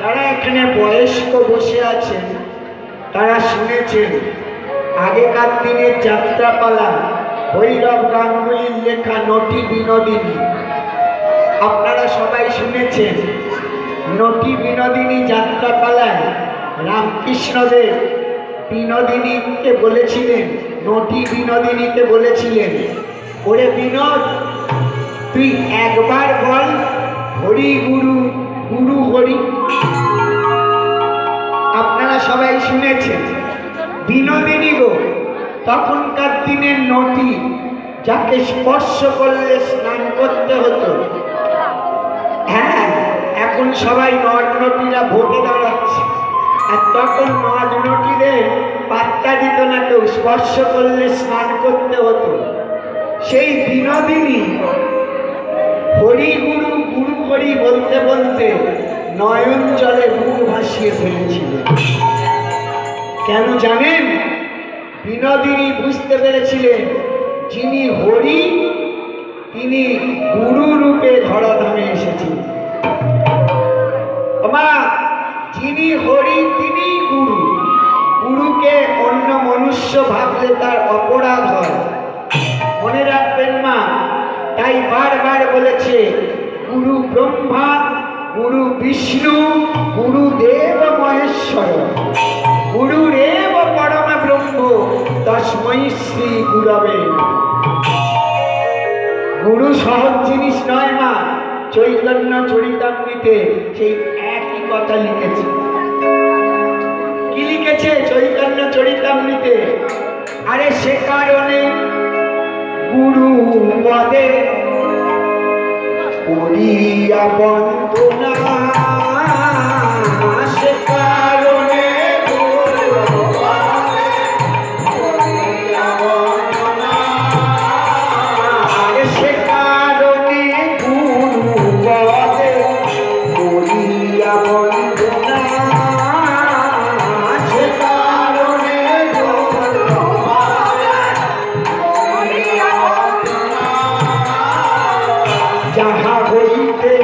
যারা এখানে বয়স্ক বসে আছেন তারা শুনেছেন আগেকার দিনের যাত্রাপালা ভৈরব গাঙ্গুলির লেখা নটি বিনোদিনী। আপনারা সবাই শুনেছেন নটি বিনোদিনী যাত্রাপালায় রামকৃষ্ণদেব বিনোদিনীকে বলেছিলেন, নটি বিনোদিনীকে বলেছিলেন, ওরে বিনোদ তুই একবার বল হরি গুরু গুরু হরি। আপনারা সবাই শুনেছেন বিনোদিনী গো তখনকার দিনের নটি, যাকে স্পর্শ করলে স্নান করতে হতো। হ্যাঁ, এখন সবাই নট নটিরা ভোটে দাঁড়াচ্ছে, আর তখন নট নটিদের পাত্তা দিত না কেউ, স্পর্শ করলে স্নান করতে হতো। সেই বিনোদিনী হরি গুরু গুরু হরি বলতে বলতে নয়ন জলে বুক ভাসিয়ে ফেলেছিল। কেন জানেন? বিনোদিনী বুঝতে পেরেছিলেন যিনি হরি তিনি গুরু রূপে ধরাধামে এসেছেন। যিনি হরি তিনি গুরু। গুরুকে অন্য মনুষ্য ভাবলে তার অপরাধ হয়, মনে রাখবেন মা। তাই বারবার বলেছে গুরু ব্রহ্মা, গুরু বিষ্ণু, গুরুদেব মহেশ্বর, গুরুরেব পরম ব্রহ্ম তস্मै শ্রী গুরবে। গুরু সহজ জিনিস নয় মা। চৈতন্য চরিতামৃতে সেই একই কথা লিখেছে। কি লিখেছে চৈতন্য চরিতামৃতে? আরে সে কারণে গুরু পদে করিয়া বন্দনা, সে কারণে গুরু পদে করিয়া বন্দনা, সে কারণে গুরু পদে করিয়া বন্দনা, সে কারণে গুরু পদে করিয়া বন্দনা। যাহা হইতে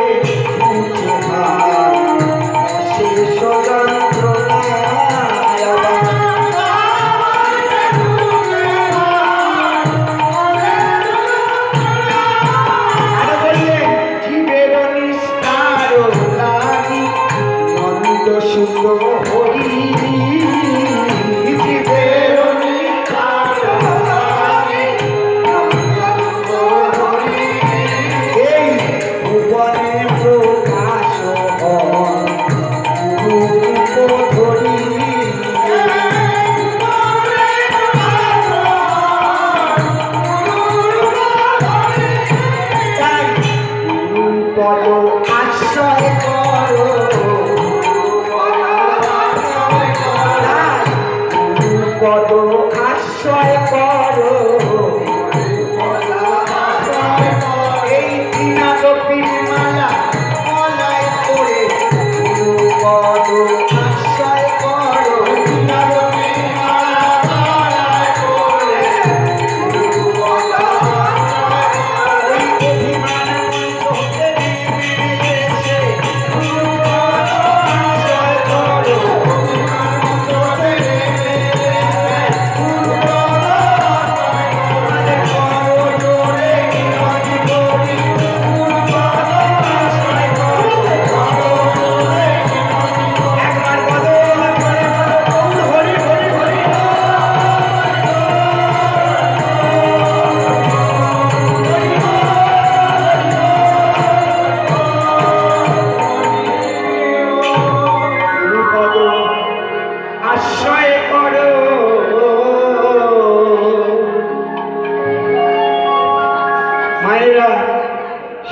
মায়েরা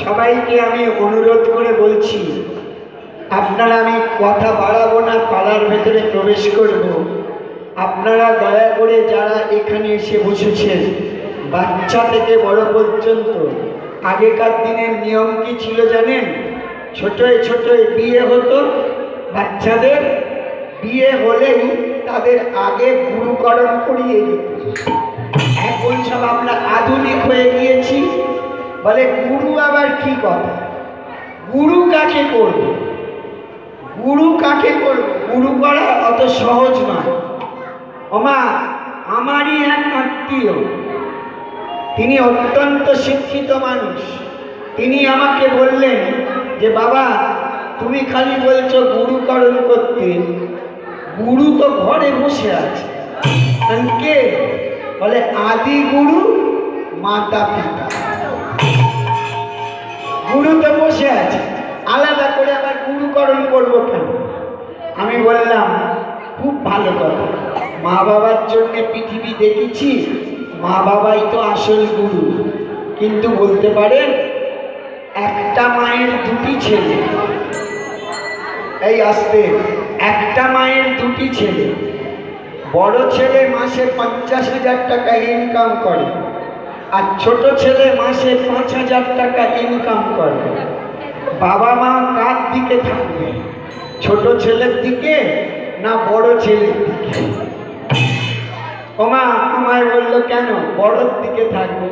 সবাইকে আমি অনুরোধ করে বলছি, আপনারা, আমি কথা বাড়াবো না, পাড়ার ভেতরে প্রবেশ করব। আপনারা দয়া করে যারা এখানে এসে বসেছেন, বাচ্চা থেকে বড় পর্যন্ত, আগেকার দিনের নিয়ম কি ছিল জানেন? ছোটোয় ছোটোয় বিয়ে হতো, বাচ্চাদের বিয়ে হলেই তাদের আগে গুরুকরণ করিয়ে দিত। এখন সব আমরা আধুনিক হয়ে গিয়েছি, বলে গুরু আবার কি কথা, গুরু কাকে করব, গুরু কাকে করব, গুরু করা অত সহজ নয়। ওমা, আমারই এক আত্মীয়, তিনি অত্যন্ত শিক্ষিত মানুষ, তিনি আমাকে বললেন যে বাবা, তুমি খালি বলছো গুরুকরণ করতে, গুরু তো ঘরে বসে আছে। কে? বলে আদি গুরু মাতা পিতা, গুরু তো বসে আছে, আলাদা করে আবার গুরুকরণ করবো কেন? আমি বললাম খুব ভালো কথা, মা বাবার জন্য পৃথিবী দেখেছি, মা বাবাই তো আসল গুরু। কিন্তু বলতে পারেন একটা মায়ের দুটি ছেলে, এই আসতে, একটা মায়ের দুটি ছেলে, বড় ছেলে মাসে 50,000 টাকা ইনকাম করে, আর ছোট ছেলে মাসে 5,000 টাকা ইনকাম করে। বাবা মা কার দিকে থাকবে? ছোট ছেলের দিকে না বড় ছেলের দিকে? ওমা আমায় বললো কেন বড়র দিকে থাকবে?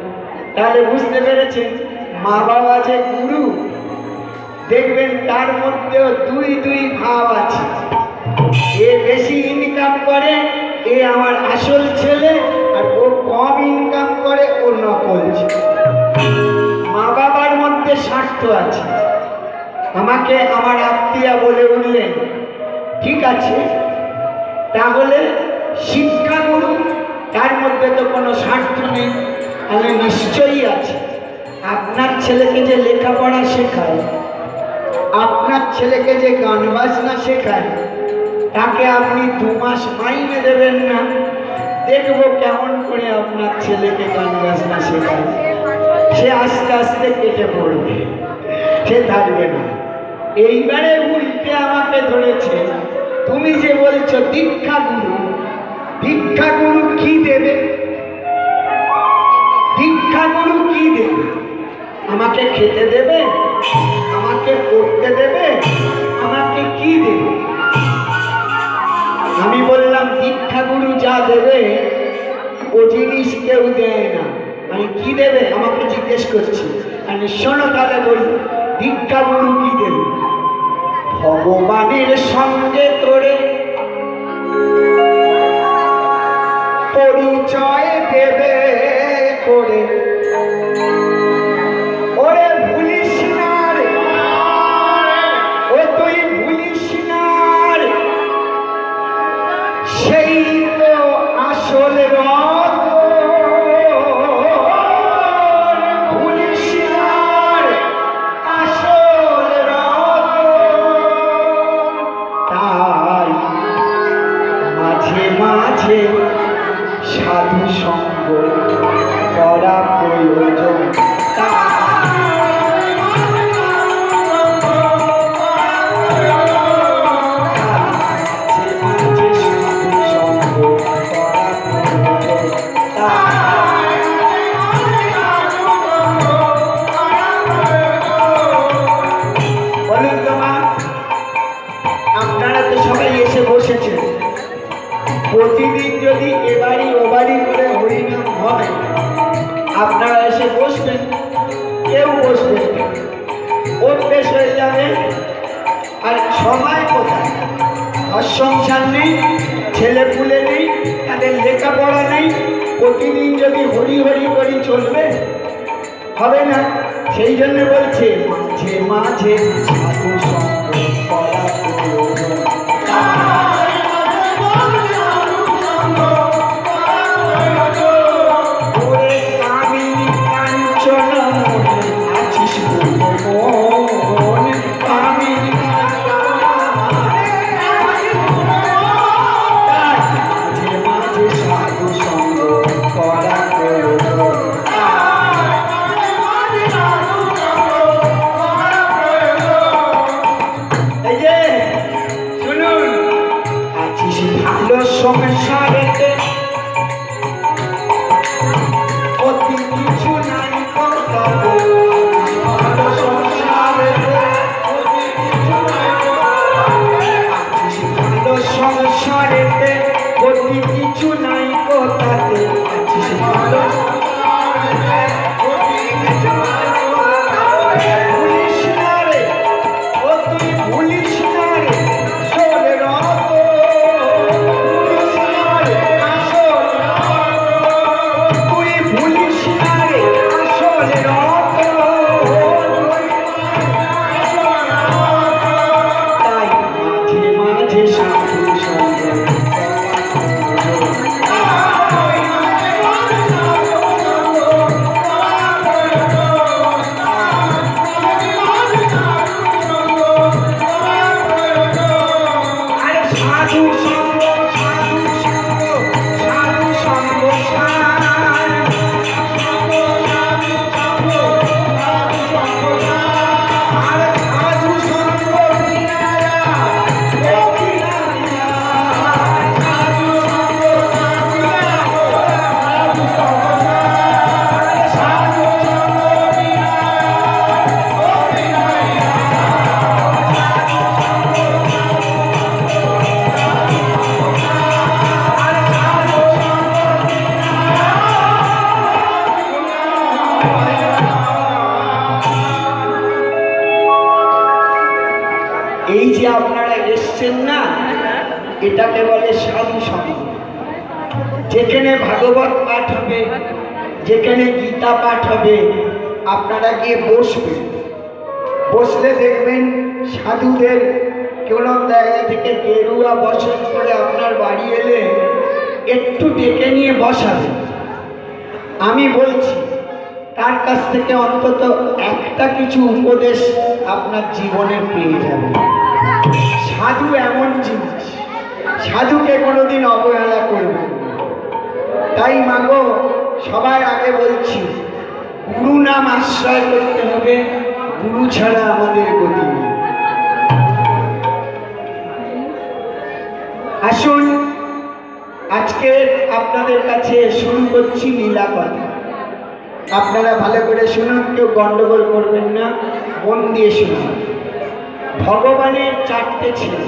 তাহলে বুঝতে পেরেছেন মা বাবা যে গুরু। দেখবেন তার মধ্যেও দুই দুই ভাব আছে, এ বেশি ইনকাম করে, এ আমার আসল ছেলে, আর ও কম ইনকাম করে, ও নকল ছেলে। মা বাবার মধ্যে স্বার্থ আছে। আমাকে আমার আত্মীয়া বলে উঠলেন, ঠিক আছে তাহলে শিক্ষাগুরু, তার মধ্যে তো কোনো স্বার্থ নেই। আমি নিশ্চয়ই আছে, আপনার ছেলেকে যে লেখাপড়া শেখায়, আপনার ছেলেকে যে গান বাজনা শেখায়, তাকে আপনি 2 মাস মাইনে দেবেন না? দেখবো কেমন করে আপনার ছেলেকে গান বাজনা শেখায়। সে আস্তে আস্তে কেটে পড়বে, সে থাকবে না। এইবারে উল্টে আমাকে ধরেছে, তুমি যে বলছো দীক্ষা গুরু, দীক্ষা গুরু কি দেবে? দীক্ষা গুরু কি দেবে? আমাকে খেতে দেবে, আমাকে পড়তে দেবে, আমাকে কি দেবে? আমি বললাম দীক্ষা গুরু যা দেবে ও জিনিস কেউ দেয় না। আমি কি দেবে আমাকে জিজ্ঞেস করছি, আমি শোনো তাহলে বলি, দীক্ষা গুরু কি দেবে? ভগবানের সঙ্গে তোরে পরিচয় দেবে করে, ওরে ভুলিস না রে, ও তুই ভুলিস না রে, সেই তো আসল রথ। ভুলিস না রে, আসল রথ। তাই মাঝে মাঝে সাধু সঙ্গ করা প্রয়োজন। বলুন তো মা, আপনারা তো সবাই এসে বসেছেন, প্রতিদিন যদি এবারই ওবারই করে হরিনাম হয়, আপনারা এসে বসবেন? কেউ বসবেন না, অভ্যেস হয়ে যাবে। আর সময় কোথায়? ঘর সংসার নেই, ছেলে পুলে নেই, তাদের লেখাপড়া নেই, প্রতিদিন যদি হরি হরি করি চলবে? হবে না। সেই জন্য বলছে মাঝে মাঝে সাধু সঙ্গ করা প্রয়োজন। এই যে আপনারা এসছেন না, এটাকে বলে সাধু সঙ্গ। যেখানে ভাগবত পাঠ হবে, যেখানে গীতা পাঠ হবে, আপনারা গিয়ে বসবেন। বসলে দেখবেন সাধুদের কোনো জায়গা থেকে গেরুয়া বসন করে আপনার বাড়ি এলে একটু ডেকে নিয়ে বসাবেন। আমি বলছি তার কাছ থেকে অন্তত একটা কিছু উপদেশ আপনার জীবনে পেয়ে যাবেন। সাধু এমন জিনিস, সাধুকে কোনোদিন অবহেলা করবেন না। তাই মাগো, সবার আগে বলছি, গুরু নাম আশ্রয় করতে হবে, গুরু ছাড়া আমাদের গতি নেই। আসুন, আজকে আপনাদের কাছে শুরু করছি লীলা কথা। আপনারা ভালো করে শুনুন, কেউ গন্ডগোল করবেন না, মন দিয়ে শুনুন। ভগবানের চারটে ছেলে,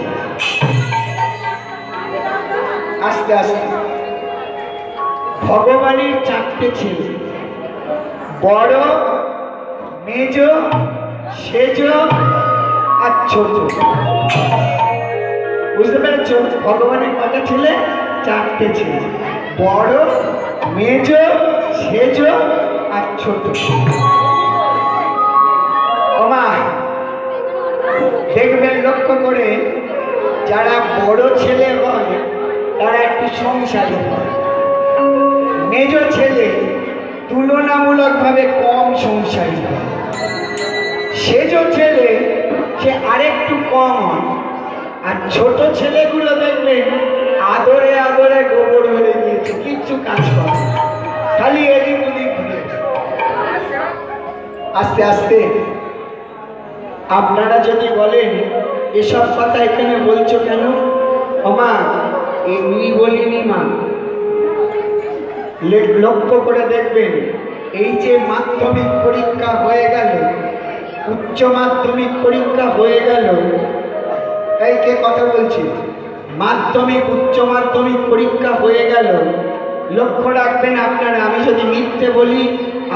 আস্তে আস্তে। ভগবানের চারটে ছেলে, বড়, মেজ, সেজ আর ছোট। বুঝতে পেরেছ? ভগবানের কটা ছেলে? চারটে ছেলে, বড়, মেজ, সেজ আর ছোট। ওমা, দেখবেন লক্ষ্য করে, যারা বড় ছেলে হয় তারা একটু সংসারী হয়। মেজ ছেলে তুলনামূলকভাবে কম সংসারী হয়। সেজ ছেলে সে আরেকটু কম হয়। আর ছোট ছেলেগুলো দেখবেন আদরে আদরে গোবর হয়ে গিয়েছে, কিচ্ছু কাজ করে, খালি এদিক ওদিক ঘুরে। আস্তে আস্তে আপনারা যদি বলেন এসব কথা এখানে বলছো কেন? মা, এমনি বলিনি মা। লক্ষ্য করে দেখবেন, এই যে মাধ্যমিক পরীক্ষা হয়ে গেল, উচ্চ মাধ্যমিক পরীক্ষা হয়ে গেল, এই কে কথা বলছি? মাধ্যমিক উচ্চ মাধ্যমিক পরীক্ষা হয়ে গেল। লক্ষ্য রাখবেন আপনারা, আমি যদি মিথ্যে বলি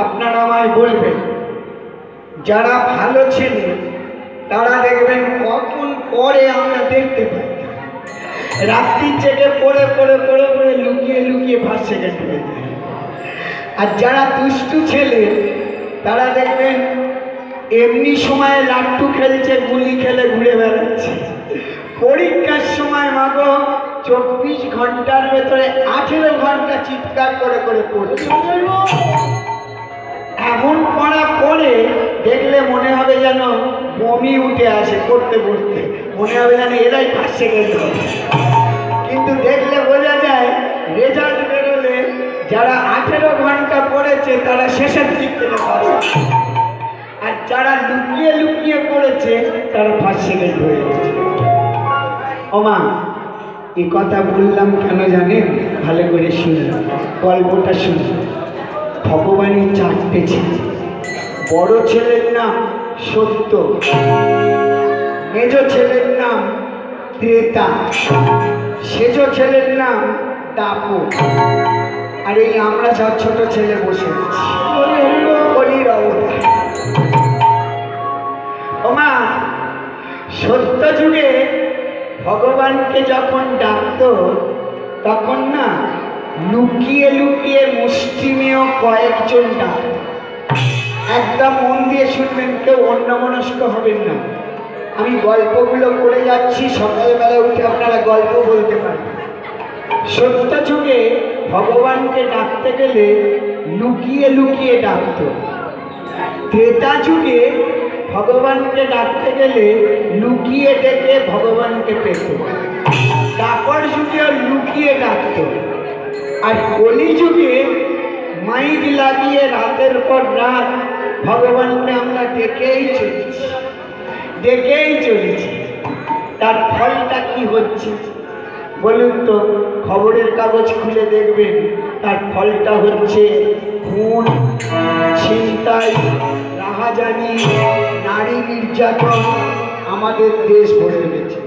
আপনারা আমায় বলবেন। যারা ভালো ছেলে তারা দেখবেন কখন পরে আমরা দেখতে পাই, রাত্রির জেগে পড়ে পড়ে পড়ে পড়ে লুকিয়ে লুকিয়ে ফার্স্ট সেকেন্ড হয়ে যায়। আর যারা দুষ্টু ছেলে তারা দেখবেন এমনি সময়ে লাট্টু খেলছে, গুলি খেলে ঘুরে বেড়াচ্ছে। পরীক্ষার সময় মাগো 24 ঘন্টার ভেতরে 18 ঘন্টা চিৎকার করে করে পড়ছে। এমন পড়া পড়ে দেখলে মনে হবে যেন বমি উঠে আসে, পড়তে পড়তে মনে হবে যেন এরাই ফার্স্ট সেকেন্ড হবে। কিন্তু দেখলে বোঝা যায় রেজাল্ট বেরোলে যারা 18 ঘন্টা পড়েছে তারা শেষের দিক থেকে ফার্স্ট, আর যারা লুকিয়ে লুকিয়ে পড়েছে তারা ফার্স্ট সেকেন্ড হয়ে গেছে। ওমা, এই কথা বললাম কেন জানেন? ভালো করে শুনুন, গল্পটা শুনুন। ভগবানের চারটে ছেলে, বড় ছেলের নাম সত্য, মেজ ছেলের নাম ত্রেতা, সেজ ছেলের নাম তাপস, আর এই আমরা সব ছোট ছেলে বসে আছি। ওমা, সত্য যুগে ভগবানকে যখন ডাকত তখন না লুকিয়ে লুকিয়ে মুষ্টিমেয় কয়েকজন ডাকত। একদম মন দিয়ে শুনবেন, কেউ অন্যমনস্ক হবেন না। আমি গল্পগুলো করে যাচ্ছি, সকালবেলা উঠে আপনারা গল্প বলতে পারেন। সত্য যুগে ভগবানকে ডাকতে গেলে লুকিয়ে লুকিয়ে ডাকত। ত্রেতা যুগে ভগবানকে ডাকতে গেলে লুকিয়ে ডেকে ভগবানকে পেত। দ্বাপর যুগে লুকিয়ে ডাকত। আর কলি যুগে মাইক লাগিয়ে রাতের পর রাত ভগবানকে আমরা ডেকেই চলেছি। তার ফলটা কি হচ্ছে বলুন তো? খবরের কাগজ খুলে দেখবেন, তার ফলটা হচ্ছে খুন, ছিনতাই, রাহাজানি, নারী নির্যাতন। আমাদের দেশ ভরে গেছে।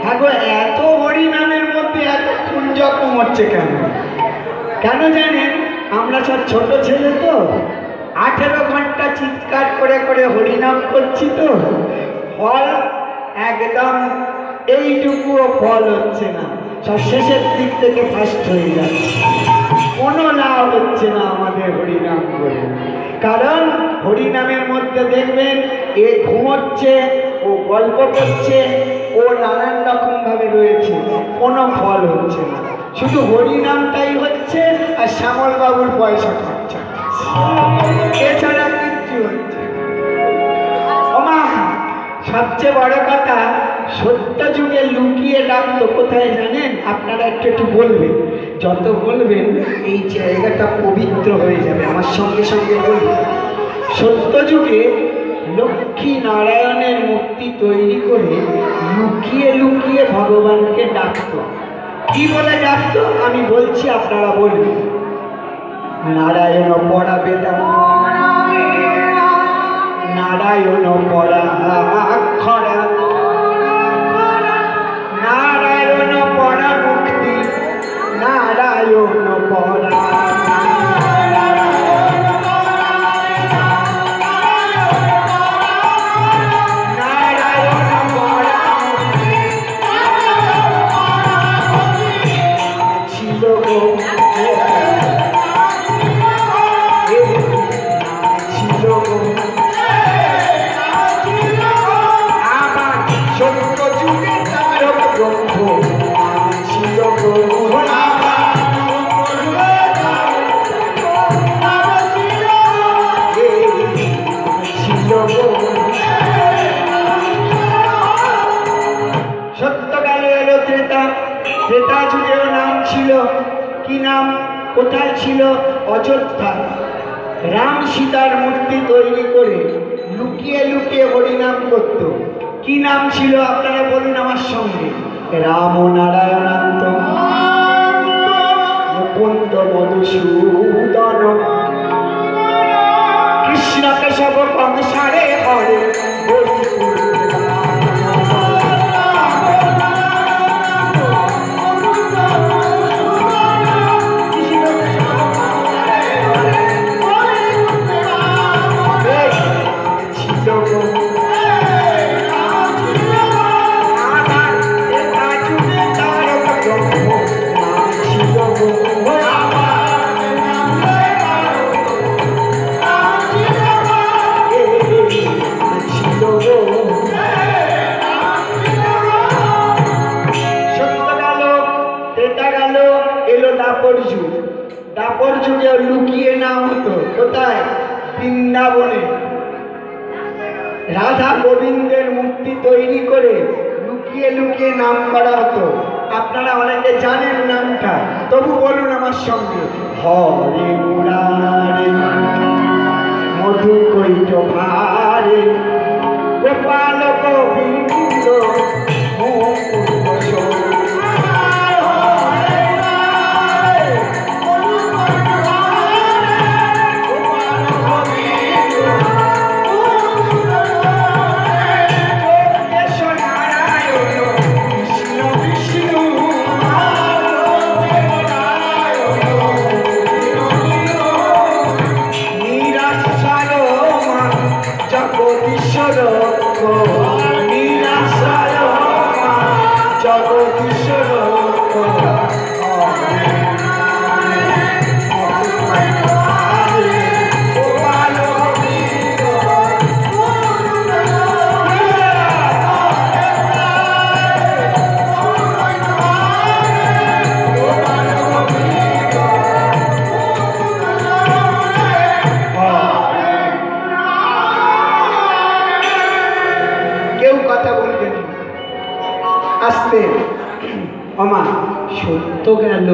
হ্যাঁ গো, এত হরিনামের মধ্যে এত খুন জখম হচ্ছে কেন? কেন জানেন? আমরা সব ছোট ছেলে তো, 18 ঘন্টা চিৎকার করে করে হরিনাম করছি তো, ফল একদম এইটুকুও ফল হচ্ছে না। সব শেষের দিক থেকে ফার্স্ট হয়ে যাচ্ছে। কোনো লাভ হচ্ছে না আমাদের হরিনাম করে। কারণ হরিনামের মধ্যে দেখবেন এ ঘুমোচ্ছে, ও গল্প করছে, ও নানান রকমভাবে রয়েছে, কোনো ফল হচ্ছে না। শুধু হরিনামটাই হচ্ছে আর শ্যামল বাবুর পয়সা খরচা, এছাড়া কিচ্ছু হচ্ছে। ওমা, সবচেয়ে বড় কথা, সত্য যুগে লুকিয়ে ডাকতো কোথায় জানেন? আপনারা একটু বলবেন, যত বলবেন এই জায়গাটা পবিত্র হয়ে যাবে। আমার সঙ্গে সঙ্গে বলবেন। সত্য যুগে লক্ষ্মী নারায়ণের মূর্তি তৈরি করে লুকিয়ে লুকিয়ে ভগবানকে ডাকতো। কি বলে ডাকতো আমি বলছি, আপনারা বলবেন। নারায়ণ পড়া বেদা, নারায়ণ পড়া খরা, নারায়ণ পড়া মুক্তি, নারায়ণ পড়া, ত্রেতা যুগেও নাম ছিল। কি নাম? কোথায় ছিল? অযোধ্যা। রাম সীতার মূর্তি তৈরি করে লুকিয়ে লুকিয়ে হরিনাম করত। কি নাম ছিল আপনারা বলুন আমার সঙ্গে? রাম নারায়ণান্ত মুকুন্দ মধুসূদন কৃষ্ণ কেশব কংসারে হরে। দাপর যুগে লুকিয়ে নাম হতো কোথায়? বৃন্দাবনে। রাধা গোবিন্দের মূর্তি তৈরি করে লুকিয়ে লুকিয়ে নাম করা হতো। আপনারা অনেকে জানেন নামটা, তবু বলুন আমার সঙ্গে। হরে মুরারে মধু কৈট ভারে গোপাল গোবিন্দ গোপাল আসতে আমা সত্য গেল,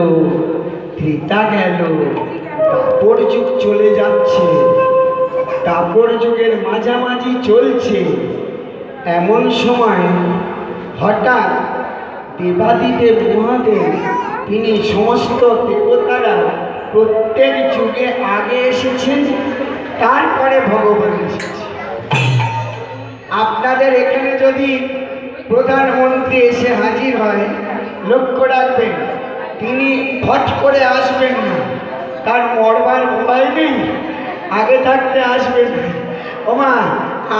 ত্রেতা গেল, দাপর যুগ চলে যাচ্ছে, দাপর যুগের মাঝামাঝি চলছে। এমন সময় হঠাৎ দেবাদিদেব মহাদেব তিনি সমস্ত দেবতারা প্রত্যেক যুগে আগে এসেছেন, তারপরে ভগবান এসেছে। আপনাদের এখানে যদি প্রধানমন্ত্রী এসে হাজির হয়, লক্ষ্য রাখবেন তিনি ফট করে আসবেন না, তার মরবার মোবাইল নেই, আগে থাকতে আসবেন না। ওমা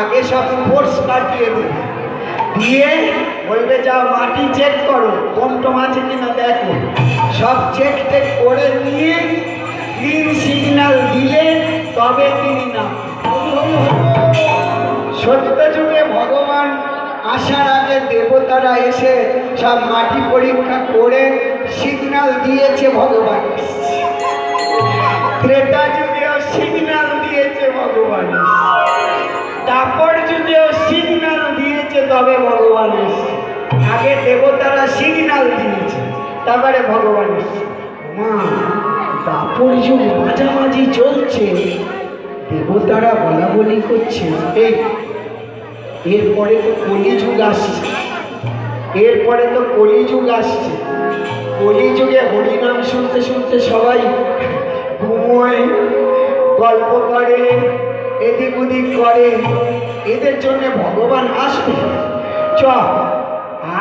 আগে সব ফোর্স পাঠিয়ে দেবে, দিয়ে বলবে যাও মাটি চেক করো, কমটম আছে কিনা দেখো, সব চেক টেক করে নিয়ে গ্রিন সিগন্যাল দিলে তবে তিনি না। সত্য যুগে ভগবান আসার আগে দেবতারা এসে সব মাটি পরীক্ষা করে সিগন্যাল দিয়েছে, ভগবান। ত্রেতা যুগেও সিগন্যাল দিয়েছে ভগবান, দাপর যুগেও সিগন্যাল দিয়েছে, তবে ভগবান এসেছে। আগে দেবতারা সিগন্যাল দিয়েছে, তারপরে ভগবান এসেছে। মা দাপর যুগ মাঝামাঝি চলছে, দেবতারা বলা বলি করছে, এরপরে তো কলিযুগ আসছে, এরপরে তো কলিযুগ আসছে। কলিযুগে হরিনাম শুনতে শুনতে সবাই ঘুমোয়, গল্প করে, এদিক ওদিক করে, এদের জন্য ভগবান আসবে চ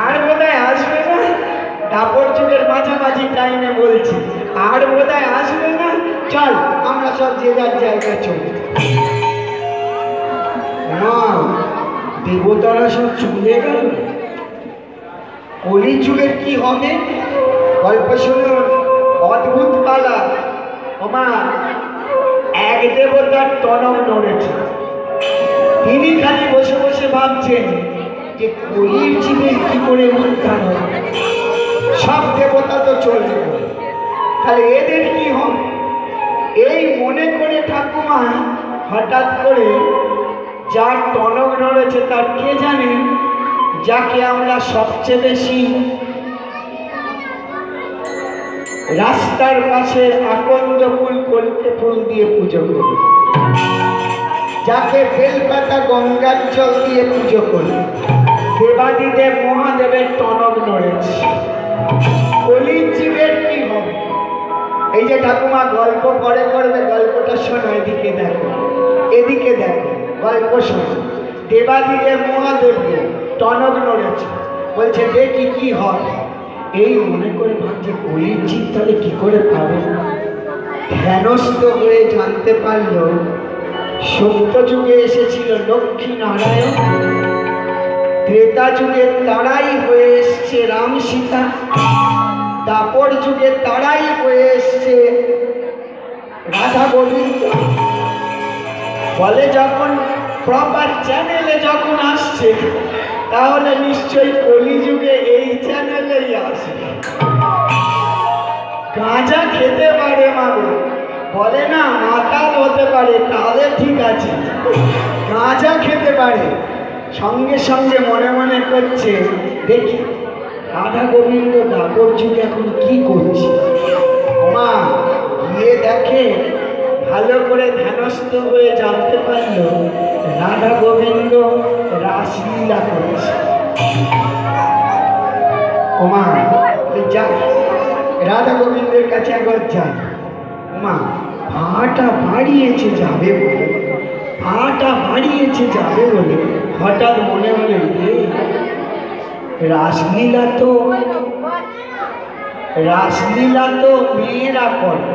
আর বোধহয় আসবে না। দাপর যুগের মাঝামাঝি টাইমে বলছি, আর বোধহয় আসবে না, চল আমরা সব যে যার জায়গায় চলি। না, দেবতারা সব চলে গেল, কলিযুগের কি হবে গল্প শুনুন, অদ্ভুত পালা। ওমা এক দেবতার টনক নড়েছে, তিনি খালি বসে বসে ভাবছেন যে কলির জীবের কি করে উদ্ধার হবে। সব দেবতা তো চলে গেল, তাহলে এদের কি হবে, এই মনে করে ঠাকুমা হঠাৎ করে যার টনক নড়েছে তার কে জানে, যাকে আমরা সবচেয়ে বেশি রাস্তার পাশে আকন্দ ফুল, কলকে ফুল দিয়ে পুজো করি, যাকে বেলপাতা গঙ্গার জল দিয়ে পুজো করি, দেবাদিদেব মহাদেবের টনক নড়েছে। কলির জীবের কি হবে? এই যে ঠাকুমা গল্প পরে করবে, গল্পটা শোনো, এদিকে দেখো, এদিকে দেখো, গল্প শোনো। দেবাদিদেব মহাদেবকে টনক নড়েছে, বলছে দেখি কি হয়। এই মনে করে ভাবছে কলির জীব তাহলে কি করে পাবে। ধ্যানস্থ হয়ে জানতে পারল সত্য যুগে এসেছিল লক্ষ্মী নারায়ণ, ত্রেতা যুগে তারাই হয়ে এসছে রাম সীতা, দাপর যুগে তারাই হয়ে এসছে রাধা গোবিন্দ। বলে যখন প্রপার চ্যানেলে যখন আসছে, তাহলে নিশ্চয়ই কলিযুগে এই চ্যানেলেই আসবে। গাঁজা খেতে পারে মাগো, বলে না মাতাল হতে পারে, তাহলে ঠিক আছে, গাঁজা খেতে পারে। সঙ্গে সঙ্গে মনে মনে করছে দেখি রাধা গোবিন্দ দাপর যুগে এখন কি করছে। মা গিয়ে দেখে, ভালো করে ধ্যানস্থ হয়ে জানতে পারল রাধা গোবিন্দ রাসলীলা করেছে। ওমা যা রাধা গোবিন্দের কাছে একবার যাই। মা পাটা বাড়িয়েছে যাবে বলে, পাটা বাড়িয়েছে যাবে বলে হঠাৎ মনে হলে রাসলীলা তো মেয়েরা করে।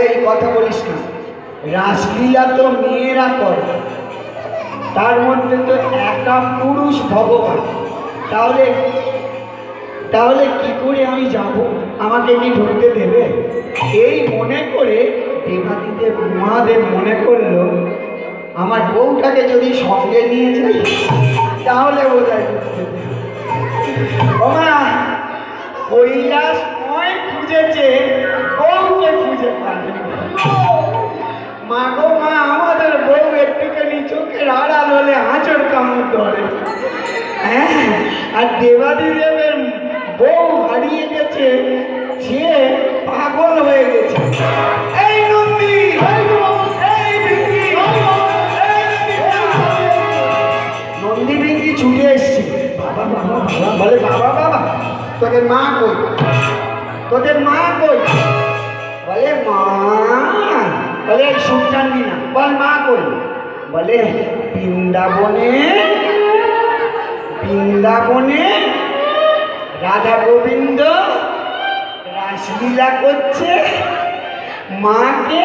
এই কথা বলিস না, রাসলীলা তো মেয়েরা করে, তার মধ্যে তো একা পুরুষ ভগবান, তাহলে কি করে আমি যাব, আমাকে কি ঢুকতে দেবে? এই মনে করে দেবাদিদেব মহাদেব মনে করলো আমার বউটাকে যদি সঙ্গে নিয়ে যাই তাহলে বোধহয় ঢুকতে দেবে। ওমা কৈলাস নয় খুঁজেছে, বউকে খুঁজে পাবে। মা গো মা, আমাদের বউ একটুখানি চোখের আড়াল হলে আঁচড় কামড় ধরে, আর দেবাদিদেবের বউ হারিয়ে গেছে, সে পাগল হয়ে গেছে। এই নন্দী, নন্দী বিঙ্গি ছুটে এসছে। বাবা বাবা বাবা বলে, বাবা বাবা তোদের মা কই, তোদের মা কই? বলে মা, বলে এই সুখ টানবি না, বল মা কই? বলে বৃন্দাবনে, বৃন্দাবনে রাধা গোবিন্দ রাসলীলা করছে, মাকে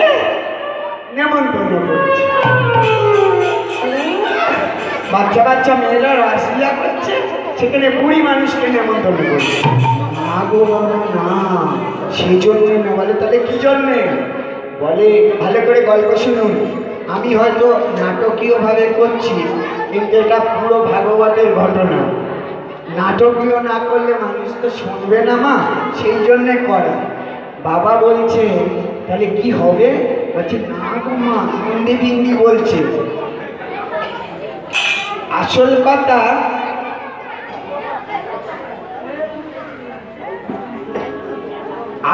নেমন্তন্ন করছে। বাচ্চা বাচ্চা মেয়েরা রাসলীলা করছে, সেখানে বুড়ি মানুষকে নেমন্তন্ন করছে। না গো বাবা না, সেই জন্যে না। বলে তাহলে কি জন্যে? বলে ভালো করে গল্প শুনুন, আমি হয়তো নাটকীয়ভাবে করছি, কিন্তু এটা পুরো ভাগবতের ঘটনা। নাটকীয় না করলে মানুষ তো শুনবে না মা, সেই জন্যে করা। বাবা বলছে তাহলে কি হবে? বলছে না গো মা, হিন্দি বিন্দি বলছে। আসল কথা,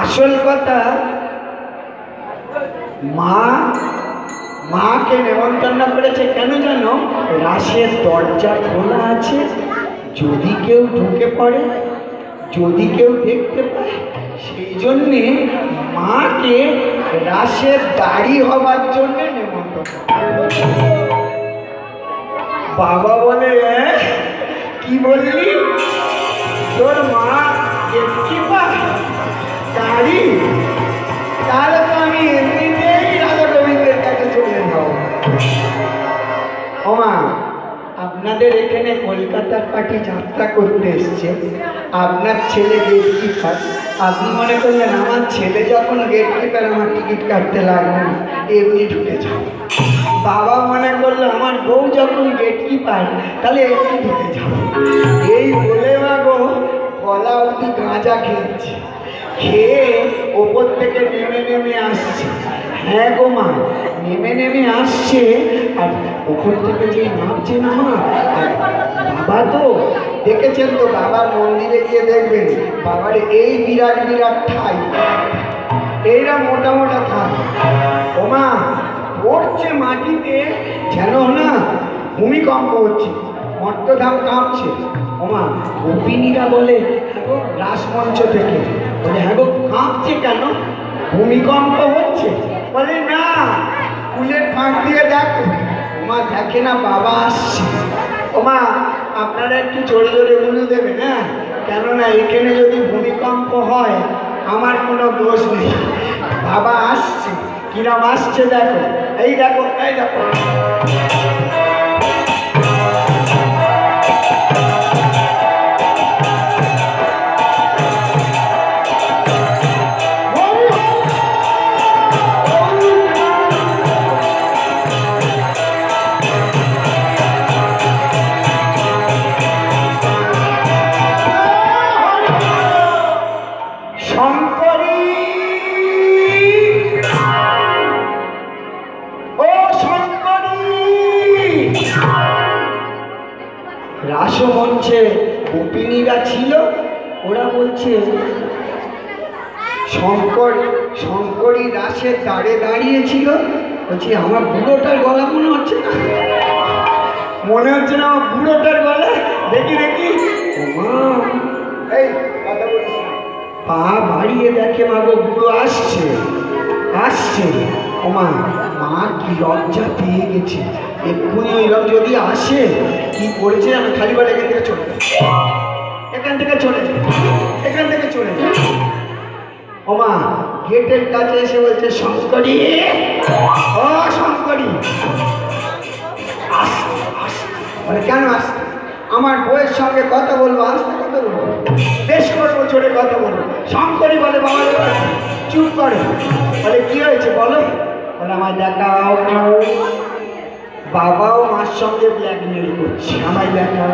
আসল কথা মা মাকে নেমন্তন্ন করেছে কেন জানো? রাসের দরজা খোলা আছে, যদি কেউ ঢুকে পড়ে, যদি কেউ দেখতে পায়, সেই জন্যে মাকে রাসের দাড়ি হবার জন্য নেমন্তন্ন। বাবা বলে কি বললি? তোর মা কি পায় দাড়ি? তাহলে তো আমি এমনিতেই রাধা গোবিন্দের কাছে চলে যাও। ও মা, আপনাদের এখানে কলকাতার পার্টি যাত্রা করতে এসছে, আপনার ছেলে গেট কিপার। আপনি মনে করলেন আমার ছেলে যখন গেট কিপার, আমার টিকিট কাটতে লাগবে না, এমনি ঢুকে যাও। বাবা মনে করলো আমার বউ যখন গেট কিপার, তাহলে এমনি ঢুকে যাও। এই বলে মা গো গলা অবধি গাঁজা খেয়েছে, খেয়ে ওপর থেকে নেমে নেমে আসছে। হ্যাঁ গো মা, নেমে নেমে আসছে, আর ওপর থেকে যে নামছে না মা, বাবা তো দেখেছেন তো, বাবার মন্দিরে গিয়ে দেখবেন বাবার এই বিরাট বিরাট ঠাই, এইরা মোটা মোটা থাক। ও মা পড়ছে মাটিতে, যেন না ভূমিকম্প হচ্ছে, মর্তধাম কাঁপছে। ও মা গোপিনীরা বলে রাসমঞ্চ থেকে, বলে হ্যাঁ গো কাঁপছে কেন? ভূমিকম্প হচ্ছে? বলে না, ফুলের ফাঁক দিয়ে দেখো। ও মা দেখে না বাবা আসছে। ও মা আপনারা একটু জোরে জোরে বলে দেবেন, হ্যাঁ, কেননা এখানে যদি ভূমিকম্প হয় আমার কোনো দোষ নেই। বাবা আসছে, কিরম আসছে দেখো, এই দেখো, এই দেখো। রাসমঞ্চে গোপিনীরা ছিল, ওরা বলছে শঙ্করী রাসের দাঁড়ে দাঁড়িয়েছিল। বলছি আমার বুড়োটার গলা মনে হচ্ছে না, মনে হচ্ছে না আমার বুড়োটার গলা, দেখি দেখি। এই কথা বলিস না। পা বাড়িয়ে দেখে মা গো বুড়ো আসছে, আসছে। ও মা, মা কি লজ্জা পেয়ে গেছে, এক্ষুনি ওই লোক যদি আসে কি করেছে আমি খালি বলে এখান থেকে চলে যাই, এখান থেকে চলে যাই, এখান থেকে চলে যাই। ও মা গেটের কাছে এসে বলছে শঙ্করী, ও শঙ্করী। বলে কেন আসতে? আমার বউয়ের সঙ্গে কথা বলবো, আসতে কথা বলবো, বেশ করবো, জোরে কথা বলবো। শঙ্করী বলে বাবা চুপ করে। বলে কি হয়েছে বলো? বলে আমায় দেখাও। বাবাও মার সঙ্গে ব্ল্যাকমেল করছে, আমায় দেখাও,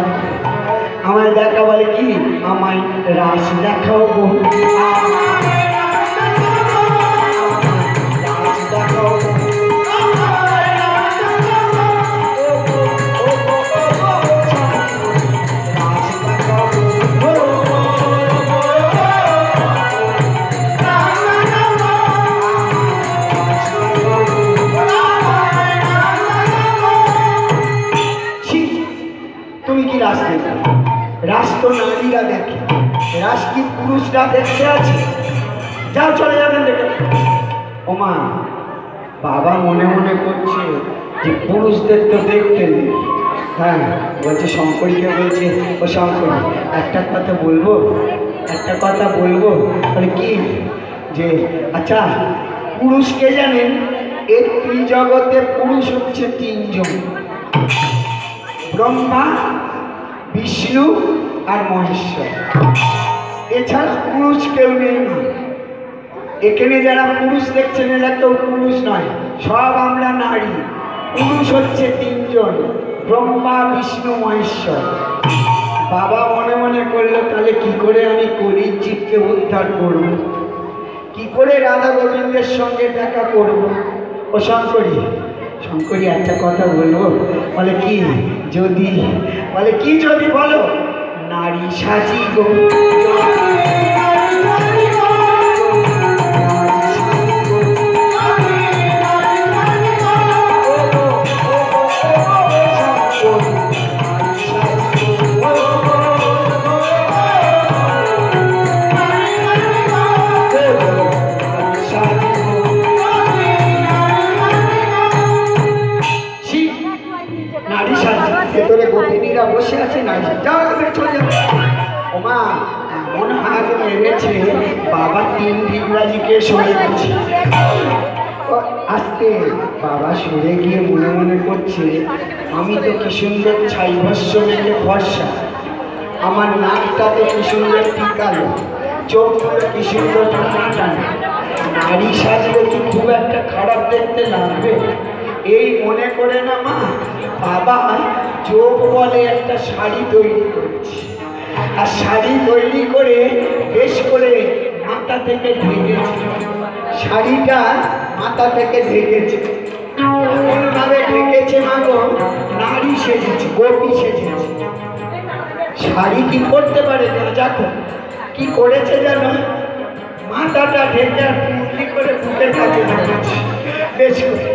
আমায় দেখা। বলে কি? আমায় রাস দেখাও গো, রাস দেখাও। রাস দেখাও। রাস কি পুরুষরা দেখতে আছে? যাও চলে যাবেন দেখে। ওমা বাবা মনে মনে করছে যে পুরুষদের তো দেখতে নেই। হ্যাঁ বলছে, শঙ্করীকে বলছে, ও শঙ্করী একটা কথা বলবো, একটা কথা বলবো। বলে কি? যে আচ্ছা পুরুষকে জানেন? এই ত্রিজগতে পুরুষ হচ্ছে তিনজন, ব্রহ্মা, বিষ্ণু আর মহেশ্বর। এছাড়া পুরুষ কেউ নেই। এখানে যারা পুরুষ দেখছেন এরা কেউ পুরুষ নয়, সব আমরা নারী। পুরুষ হচ্ছে তিনজন, ব্রহ্মা, বিষ্ণু, মহেশ্বর। বাবা মনে মনে করলো তাহলে কি করে আমি কলির জীবকে উদ্ধার করব, কি করে রাধা গোবিন্দের সঙ্গে দেখা করব। ও শঙ্করী, শঙ্করী একটা কথা বলবো। বলে কি? যদি, বলে কি যদি? বলো। নারী সাজি গো, ভেতরে গোপিনীরা বসে আছে। নারী যাও চলে যাবে। ওমা এমন হাত মেরেছে, বাবা 3 বিঘ্রাজিকে সরে গেছে। আস্তে বাবা সরে গিয়ে মনে মনে করছে, আমি তো কি সুন্দর ছাই ভস্য মেখে ফর্সা, আমার নাকটা তো কি সুন্দর টিকালো, চোখগুলো কি সুন্দর টানা টানা, নারী সাজলে কি খুব একটা খারাপ দেখতে লাগবে? এই মনে করে না মা, বাবা যোগ বলে একটা শাড়ি তৈরি করেছে। আর শাড়ি তৈরি করে বেশ করে মাথা থেকে ঢেকেছে। শাড়িটা মাথা থেকে ঢেকেছে, এমনভাবে ঢেকেছে মাগো, নারী সেজেছে, গোপী সেজেছে। শাড়ি কি করতে পারে না? দেখো কি করেছে জানো? মাথাটা ঢেকে আর পুটলি করে বুকের কাছে ঢুকেছে বেশ করে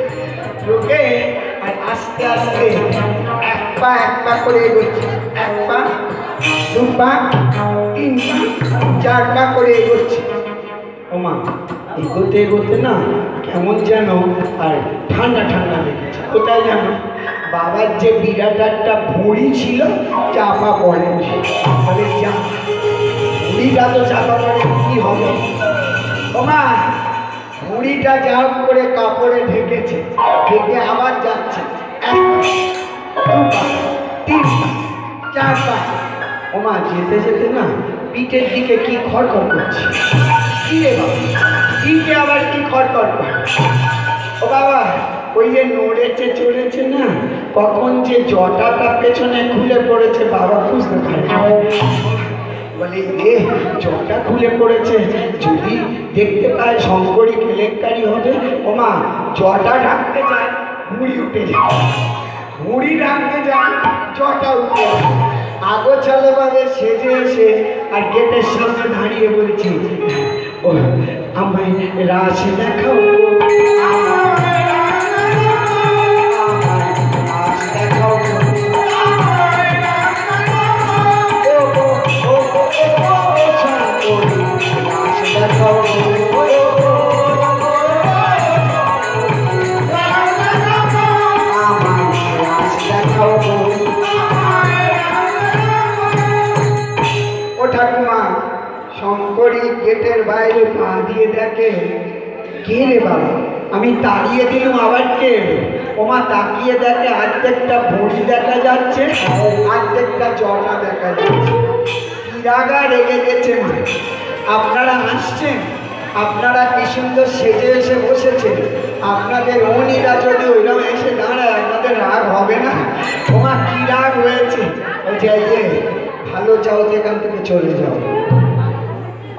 ঢুকে, আর আস্তে আস্তে এক পা করে এগোচ্ছে। 1 পা, 2 পা, 3 পা, 4 পা করে এগোচ্ছে। ওমা এগোতে এগোতে না কেমন যেন আর ঠান্ডা ঠান্ডা লেগেছে। কোথায় জানো? বাবার যে বিরাট একটা ভুঁড়ি ছিল চাপা পড়ে। বলে যা, ভুঁড়িটা তো চাপা পড়ে কি হবে? ওমা ভুঁড়িটা যা হোক করে কাপড়ে ঢেকেছে, ঢেকে আবার যাচ্ছে। 1 পা, 2 পা, 3 পা, 4 পা। ওমা যেতে যেতে না পিঠের দিকে কি খড়খড় করছে। কি রে বাবা, পিঠে আবার কি খড়খড় করছে? ও বাবা ওই যে নড়েছে চড়েছে না, কখন যে জটাটা পেছনে খুলে পড়েছে বাবা বুঝতে পারে। বলে এ জটা খুলে পড়েছে, যদি দেখতে পায় শঙ্করী কেলেঙ্কারি হবে। ওমা জটা ঢাকতে যায়, ভুঁড়ি উঠে যায়, ভুঁড়ি ঢাকতে যায়, জটা উঠে যায়। আগোছালো ভাবে সেজে এসে আর গেটের সামনে দাঁড়িয়ে বলছি, ও আমায় রাস দেখাও, শঙ্করী গেটের বাইরে পা দিয়ে দেখে, কে রে বাবা? আমি তাড়িয়ে দিলাম, আবার কে? ওমা তাকিয়ে দেখে অর্ধেকটা ভুঁড়ি দেখা যাচ্ছে, অর্ধেকটা জটা দেখা যাচ্ছে। রাগা রেগে গেছে মা। আপনারা আসছেন, আপনারা কি সুন্দর সেজে এসে বসেছেন, আপনাদের মনিরা যদি ওইরকম এসে দাঁড়ায় আপনাদের রাগ হবে না? ওমা কি রাগ হয়েছে? বলছে এই যে ভালো চাও এখান থেকে চলে যাও,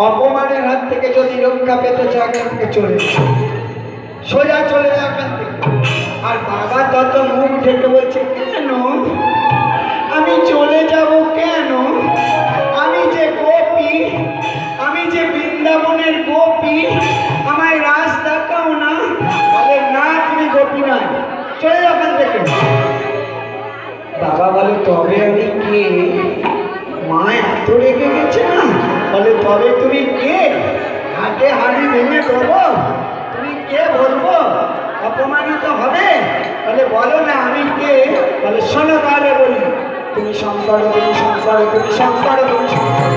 অপমানের হাত থেকে যদি রক্ষা পেতে চাও এখান থেকে চলে যাও, সোজা চলে যাও এখান থেকে। আর বাবা তত মুখ ঢেকে বলছে, কেন আমি চলে যাব? কেন? আমি যে গোপী, আমি যে বৃন্দাবনের গোপী, আমায় রাস দেখাও না। বলে না তুমি গোপী নয়, চলে যাও এখান থেকে। বাবা বলে তবে আমি কে? মা এত রেগে গেছে না? বলে ভেঙে দেবো? তুমি কে বলবো? অপমানিত হবে? তাহলে বলো না আমি কে। তাহলে শোনো তাহলে বলি, তুমি শঙ্কর, তুমি শঙ্কর, তুমি শঙ্কর, তুমি শঙ্কর,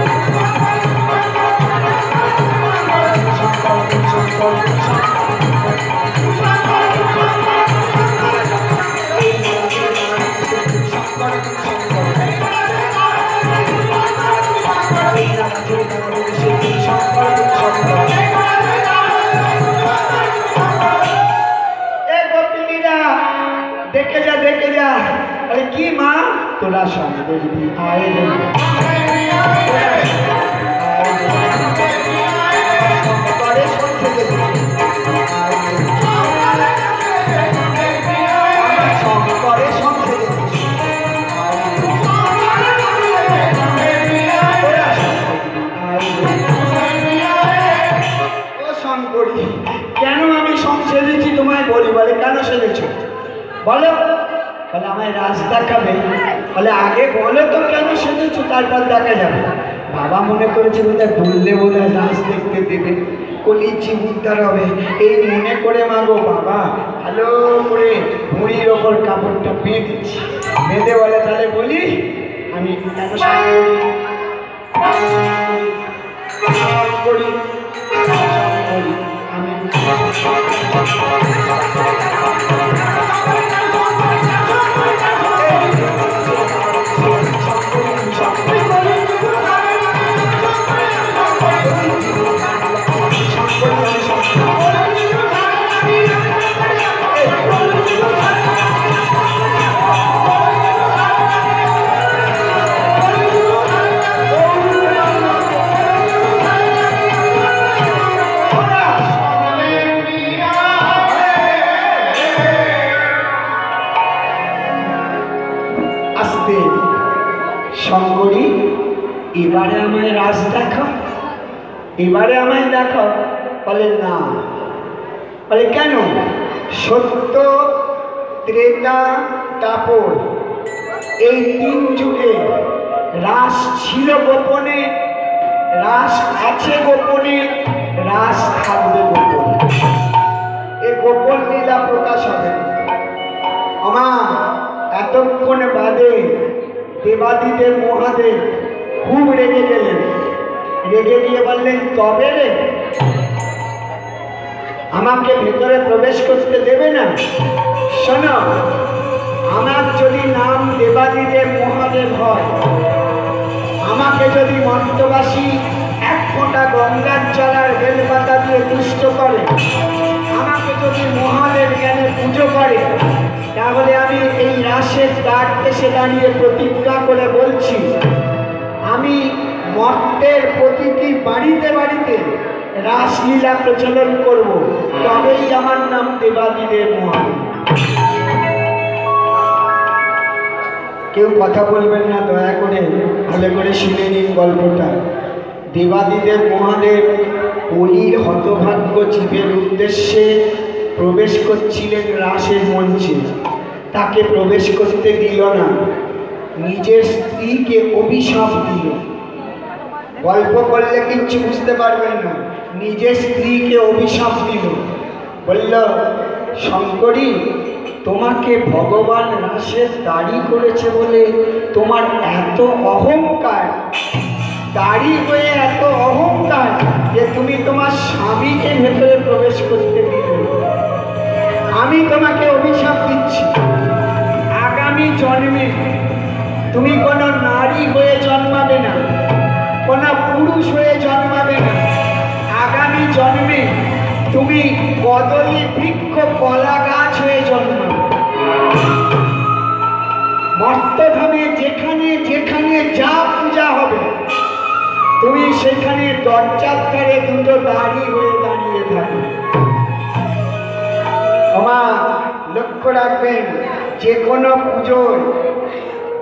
দেখে যা দেখে যা। আরে কি মা, তোরা সব দেখবি, আয় কেন আমি সব সেজেছি তোমায় বলি, বলে কেন সেজেছো বলো। বলে আমায় রাজ দেখাবে। বলে আগে বলো তো কেন সেজেছো, তারপর দেখা যাবে। বাবা মনে করেছে বোধহয় বললে বোধহয় রাজ দেখতে দেবে, কলির উদ্ধার হবে, এই মনে করে মাগো বাবা ভালো করে মুড়ির ওপর কাপড়টা বেঁধেছি। বেঁধে বলে তাহলে বলি আমি কেন করি আমি শঙ্করী, এবারে আমায় রাজ দেখাও, এবারে আমায় দেখাও। বলে না। বলে কেন? সত্য, ত্রেতা, তাপর এই তিন যুগে রাস ছিল গোপনে, রাস আছে গোপনে, রাস থাকবে গোপনে। এই গোপন লীলা প্রকাশ হবে। আমার এতক্ষণ বাদে দেবাদিদেব মহাদেব খুব রেগে গেলেন। রেগে গিয়ে বললেন তবে রে আমাকে ভেতরে প্রবেশ করতে দেবে না? শোনো, আমার যদি নাম দেবাদিদেব মহাদেব হয়, আমাকে যদি মন্ত্রবাসী এক ফোঁটা গঙ্গার জলার বেলপাতা দিয়ে তুষ্ট করে, আমাকে যদি মহাদেব জ্ঞানে পুজো করে, তাহলে আমি এই রাসের দ্বার দেশে দাঁড়িয়ে প্রতিজ্ঞা করে বলছি, আমি মর্তের প্রতিটি বাড়িতে বাড়িতে রাসলীলা প্রচলন করব, তবেই আমার নাম দেবাদিদেব মহাদেব। কেউ কথা বলবেন না, দয়া করে ভালো করে শুনে নিন গল্পটা। দেবাদিদেব মহাদেব অলির হতভাগ্য জীবের উদ্দেশ্যে প্রবেশ করছিলেন রাসের মঞ্চে। তাকে প্রবেশ করতে দিল না, নিজের স্ত্রীকে অভিশাপ দিল। গল্প করলে কিচ্ছু বুঝতে পারবেন না। নিজের স্ত্রীকে অভিশাপ দিল, বলল শঙ্করী, তোমাকে ভগবান রাসের দাড়ি করেছে বলে তোমার এত অহংকার, দাড়ি হয়ে এত অহংকার যে তুমি তোমার স্বামীকে ভেতরে প্রবেশ করতে দিলে। আমি তোমাকে অভিশাপ দিচ্ছি, আগামী জন্মে তুমি কোনো নারী হয়ে জন্মাবে না, কোনো পুরুষ হয়ে জন্মাবে না। আগামী জন্মে তুমি কদলী বৃক্ষ কলা গাছ হয়ে জন্মাবে। মর্তধামে যেখানে যেখানে যা পূজা হবে, তুমি সেখানে দরজার ধারে দুটো দাড়ি হয়ে দাঁড়িয়ে থাকবে। আমার লক্ষ্য রাখবেন, যে কোনো পুজোয়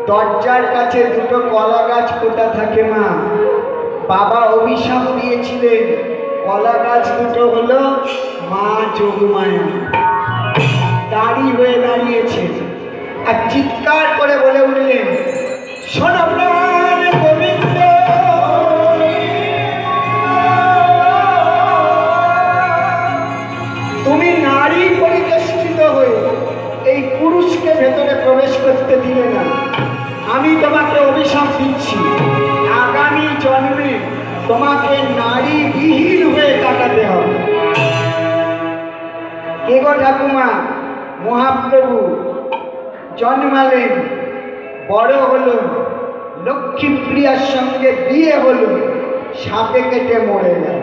দরজার কাছে দুটো কলা গাছ পোতা থাকে। মা বাবা অভিশাপ দিয়েছিলেন, কলা গাছ দুটো হলো মা যোগমায়া, দাড়ি হয়ে দাঁড়িয়েছে। আর চিৎকার করে বলে উঠলেন, শোনো প্রাণ গোবিন্দ, মহাপ্রভু জন্মালেন, বড় হলো, লক্ষ্মীপ্রিয়ার সঙ্গে বিয়ে হলো, সাপে কেটে মরে গেল।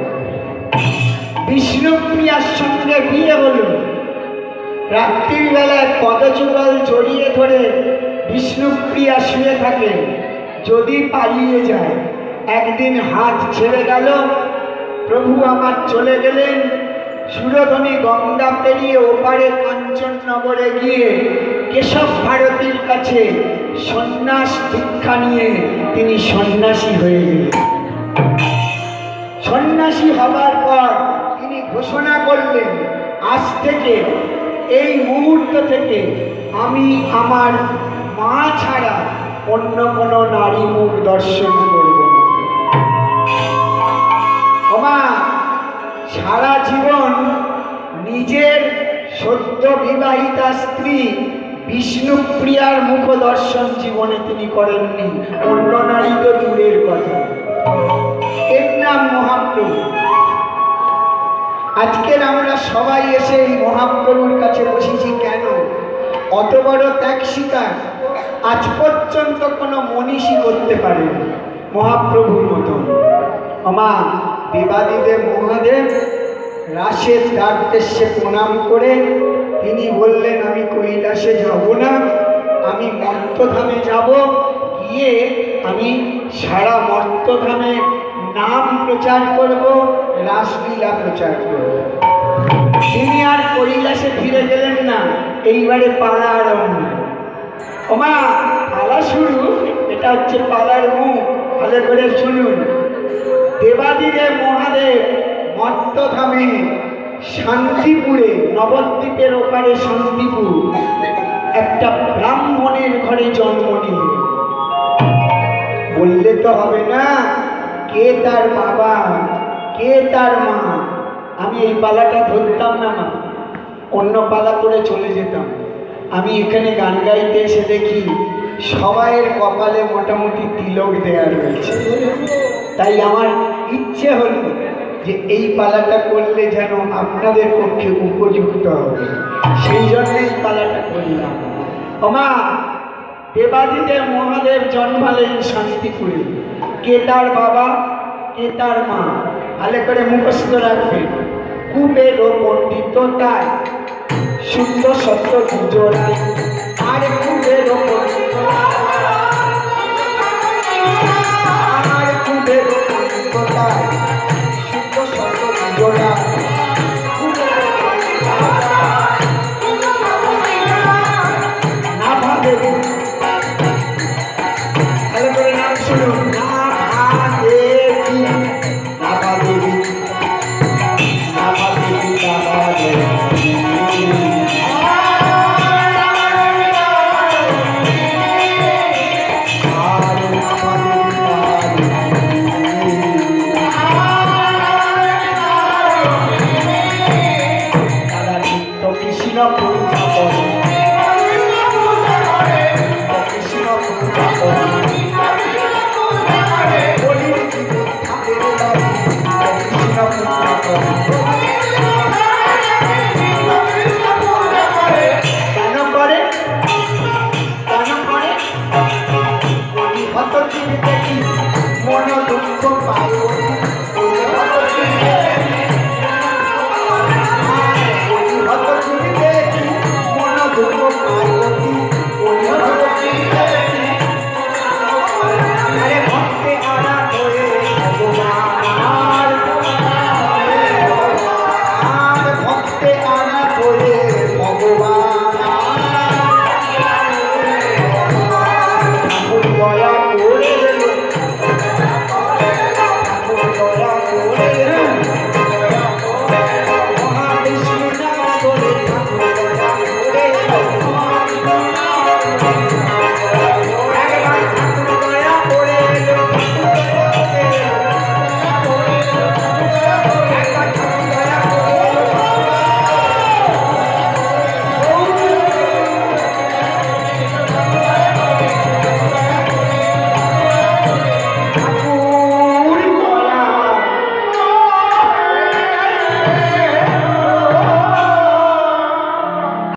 বিষ্ণুপ্রিয়ার সঙ্গে বিয়ে হলো, রাত্রির বেলায় পদযুগল জড়িয়ে ধরে বিষ্ণুপ্রিয়া শুয়ে থাকেন, যদি পালিয়ে যায়। একদিন হাত ছেড়ে গেল, প্রভু আমার চলে গেলেন। সুরধনী গঙ্গা পেরিয়ে ওপারে কাঞ্চননগরে গিয়ে কেশব ভারতীর কাছে সন্ন্যাস দীক্ষা নিয়ে তিনি সন্ন্যাসী হয়ে গেলেন। সন্ন্যাসী হবার পর তিনি ঘোষণা করলেন, আজ থেকে, এই মুহূর্ত থেকে আমি আমার মা ছাড়া অন্য কোনো নারী মুখ দর্শন করব না। মা সারা জীবন নিজের সদ্য বিবাহিতা স্ত্রী বিষ্ণুপ্রিয়ার মুখ দর্শন জীবনে তিনি করেননি, অন্য নারী তো দূরের কথা। এর নাম মহাপ্রভু। আজকের আমরা সবাই এসে এই মহাপ্রভুর কাছে বসেছি কেন? অত বড় ত্যাগ স্বীকার আজ পর্যন্ত কোনো মনীষী করতে পারেন মহাপ্রভুর মতন। মা দেবাদিদেব মহাদেব রাসের দ্বারদেশে প্রণাম করে তিনি বললেন, আমি কৈলাসে যাব না, আমি মর্তধামে যাব, গিয়ে আমি সারা মর্তধামে নাম প্রচার করব, রাসলীলা প্রচার করব। তিনি আর কৈলাসে ফিরে গেলেন না, এইবারে পালা আরম্ভ। ওমা পালা শুরু, এটা হচ্ছে পালার মুখ, ভালো করে শুনুন। দেবাদিদেব মহাদেব মর্তধামে শান্তিপুরে, নবদ্বীপের ওপারে শান্তিপুর, একটা ব্রাহ্মণের ঘরে জন্ম নিলেন। বললে তো হবে না কে তার বাবা, কে তার মা। আমি এই পালাটা ধরতাম না মা, অন্য পালা করে চলে যেতাম। আমি এখানে গান গাইতে এসে দেখি সবাইয়ের কপালে মোটামুটি তিলক দেয়া রয়েছে। তাই আমার ইচ্ছে হলো যে এই পালাটা করলে যেন আপনাদের পক্ষে উপযুক্ত হবে, সেই জন্য এই পালাটা করলাম। ওমা দেবাদিদেব মহাদেব জন্মালেন শান্তিপুরে। কে তার বাবা, কে তার মা, ভালো করে মুখস্থ রাখবেন। কুবের পণ্ডিততায় শুদ্ধ সত্য দুজনায়, আর কুবের আর কুবের পণ্ডিততায় শুদ্ধ সত্য দুজনায়, না ভাবে ভালো করে নাম শুনুন, না ভাদেবী, না ভাদেবী, না ভাদেবী, না ভাদেবী। কৃষ্ণ